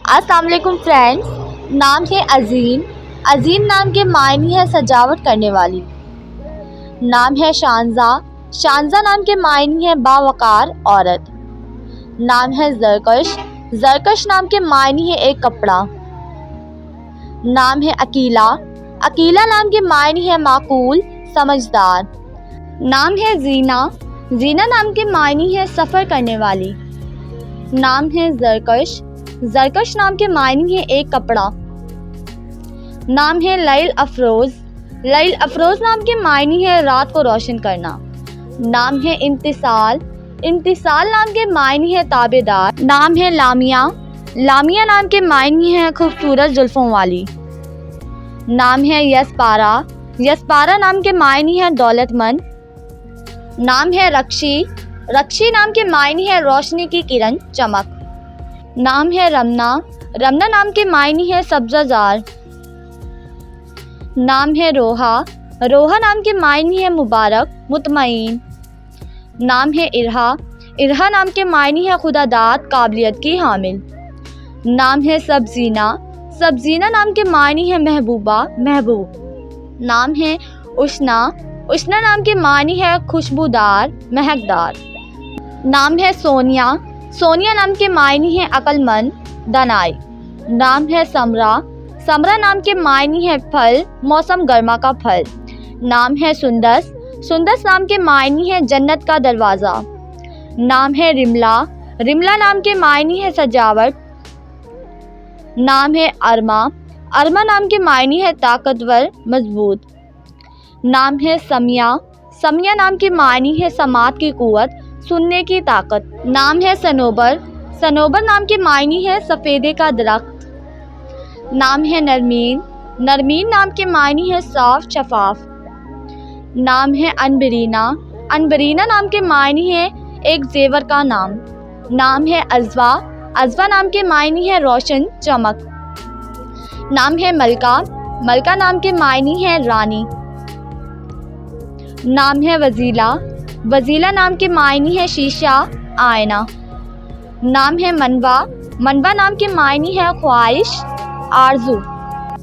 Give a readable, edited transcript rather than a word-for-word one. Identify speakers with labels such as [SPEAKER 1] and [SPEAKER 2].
[SPEAKER 1] अस्सलाम वालेकुम फ्रेंड्स। नाम है अजीम। अजीम नाम के मायने है सजावट करने वाली। नाम है शानज़ा। शानज़ा नाम के मायने है बावकार औरत। नाम है ज़रकश। ज़रकश नाम के मायने है एक कपड़ा। नाम है अकीला। अकीला नाम के मायने है माकूल समझदार। नाम है ज़ीना। ज़ीना नाम के मायने है सफ़र करने वाली। नाम है ज़रकश। ज़रकश नाम के मायने है एक कपड़ा। नाम है लैल अफरोज़। लैल अफरोज़ नाम के मायने है रात को रोशन करना। नाम है इम्तिसाल। इम्तिसाल नाम के मायने है ताबेदार। नाम है लामिया। लामिया नाम के मायने है खूबसूरत जुल्फ़ों वाली। नाम है यस्पारा। यस्पारा नाम के मायने है दौलतमंद। नाम है रक्षी। रक्षी नाम के मायने है रोशनी की किरण चमक। नाम है रमना। रमना नाम के मायने है सब्ज़ाजार। नाम है रोहा। रोहा नाम के मायने है मुबारक मुतमईन। नाम है इरहा। इरहा नाम के मायने है खुदादाद काबिलियत की हामिल। नाम है सबजीना। सबजीना नाम के मायने है महबूबा महबूब। नाम है उष्ना। उष्ना नाम के मायने है खुशबूदार महकदार। नाम है सोनिया। सोनिया नाम के मायने है अक्लमंद दानाई। नाम है समरा। समरा नाम के मायने है फल मौसम गर्मा का फल। नाम है सुंदस। सुंदस नाम के मायने है जन्नत का दरवाज़ा। नाम है रिमला। रिमला नाम के मायने है सजावट। नाम है अरमा। अरमा नाम के मायने है ताकतवर मजबूत। नाम है समिया। समिया नाम के मायने है समात की कुव्वत सुनने की ताकत। नाम है सनोबर। सनोबर नाम के मायने है सफ़ेदे का दरख्त। नाम है नरमीन। नरमीन नाम के मायने है साफ शफाफ। नाम है अनबरीना। अनबरीना नाम के मायने है एक जेवर का नाम। नाम है अज़वा। अज़वा नाम के मायने है रोशन चमक। नाम है मलका। मलका नाम के मायने है रानी। नाम है वजीला। वजीला नाम के मायने है शीशा आयना। नाम है मनवा। मनवा नाम के मायने है ख्वाहिश आरजू।